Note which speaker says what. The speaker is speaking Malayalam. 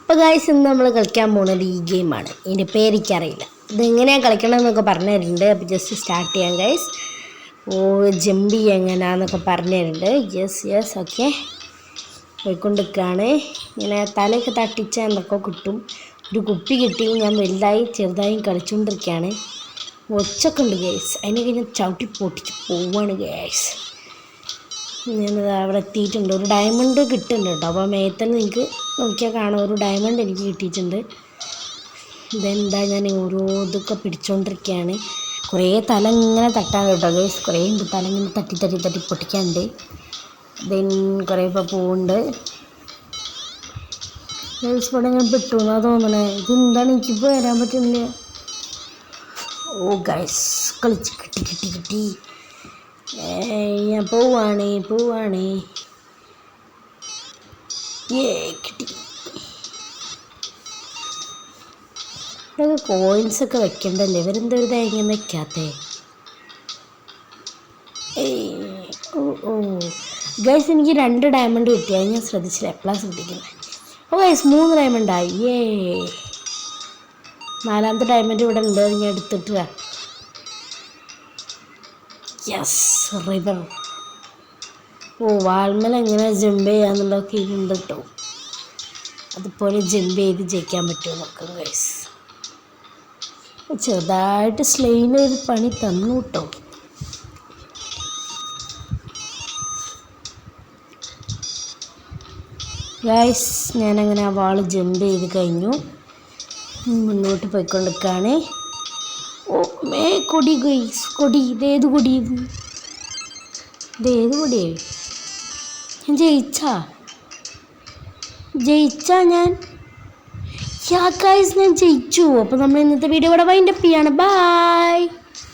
Speaker 1: അപ്പോൾ ഗൈസ് ഇന്ന് നമ്മൾ കളിക്കാൻ പോകുന്നത് ഈ ഗെയിമാണ്. ഇതിൻ്റെ പേരെനിക്കറിയില്ല, ഇതെങ്ങനെയാണ് കളിക്കണമെന്നൊക്കെ പറഞ്ഞു തരുന്നുണ്ട്. അപ്പോൾ ജസ്റ്റ് സ്റ്റാർട്ട് ചെയ്യാം ഗൈസ്. ജമ്പ് എങ്ങനെയാണെന്നൊക്കെ പറഞ്ഞു തരുന്നുണ്ട്. Yes okay. പോയിക്കൊണ്ടിരിക്കുകയാണ്. ഇങ്ങനെ തലയൊക്കെ തട്ടിച്ചാൽ എന്തൊക്കെ കിട്ടും. ഒരു കുപ്പി കിട്ടി. ഞാൻ വലുതായി ചെറുതായും കളിച്ചുകൊണ്ടിരിക്കുകയാണ്. ഒച്ചൊക്കെ ഉണ്ട് ഗൈസ്. അതിനെ കഴിഞ്ഞാൽ ചവിട്ടി പൊട്ടിച്ച് പോവാണ് ഗൈസ്. ഞാനത് അവിടെ എത്തിയിട്ടുണ്ട്. ഒരു ഡയമണ്ട് കിട്ടുന്നുണ്ട് കേട്ടോ. അപ്പോൾ മേത്തൽ നിങ്ങൾക്ക് നോക്കിയാൽ കാണാം, ഒരു ഡയമണ്ട് എനിക്ക് കിട്ടിയിട്ടുണ്ട്. ഇതെന്താ, ഞാൻ ഓരോ ഇതൊക്കെ പിടിച്ചുകൊണ്ടിരിക്കുകയാണ്. കുറേ തല ഇങ്ങനെ തട്ടാൻ കേട്ടോ ഗൈസ്. കുറേ ഉണ്ട് തല ഇങ്ങനെ തട്ടി പൊട്ടിക്കാനുണ്ട്. ദെൻ കുറേ ഇപ്പോൾ പോകുന്നുണ്ട് ഗൈസ്. ഇവിടെ ഞാൻ പെട്ടു എന്നാ തോന്നണേ. ഇതെന്താണ് എനിക്കിപ്പോൾ വരാൻ പറ്റുന്നില്ല. ഓ ഗൈസ്, കളിച്ച് കിട്ടി. ഞാൻ പോവാണ് കിട്ടി. ഇതൊക്കെ കോയിൻസൊക്കെ വെക്കണ്ടല്ലേ, ഇവരെന്താ ഒരു തേങ്ങ വെക്കാത്തേ? ഓ ഗൈസ്, എനിക്ക് 2 ഡയമണ്ട് കിട്ടിയാൽ ഞാൻ ശ്രദ്ധിച്ചില്ല. എപ്പോഴാണ് ശ്രദ്ധിക്കുന്നത്? ഓ ഗൈസ്, 3 ഡയമണ്ടായി. 4ാമത്തെ ഡയമണ്ട് ഇവിടെ ഉണ്ട്. ഞാൻ എടുത്തിട്ട് യെസ് റിവർ. വാൾമേൽ എങ്ങനെ ജമ്പ് ചെയ്യാന്നുള്ളതൊക്കെ ഇതുണ്ട് കേട്ടോ. അതുപോലെ ജമ്പ് ചെയ്ത് ജയിക്കാൻ പറ്റുമോ നോക്കാം ഗൈസ്. ചെറുതായിട്ട് സ്ലെയിനൊരു പണി തന്നു കേട്ടോ. ഗൈസ്, ഞാനങ്ങനെ ആ വാൾ ജമ്പ് ചെയ്ത് കഴിഞ്ഞു. മുന്നോട്ട് പോയിക്കൊണ്ടിരിക്കുകയാണ്. ഓ കൊടി ഗൈസ്, കൊടി. ഇതേത് കൊടി? ഇതേത് കൊടിയായി? ഞാൻ ജയിച്ചാ ഞാൻ ഗൈസ്, ഞാൻ ജയിച്ചു. അപ്പോൾ നമ്മൾ ഇന്നത്തെ വീഡിയോ ഇവിടെ വൈൻഡപ്പ് ചെയ്യാണ്. ബൈ.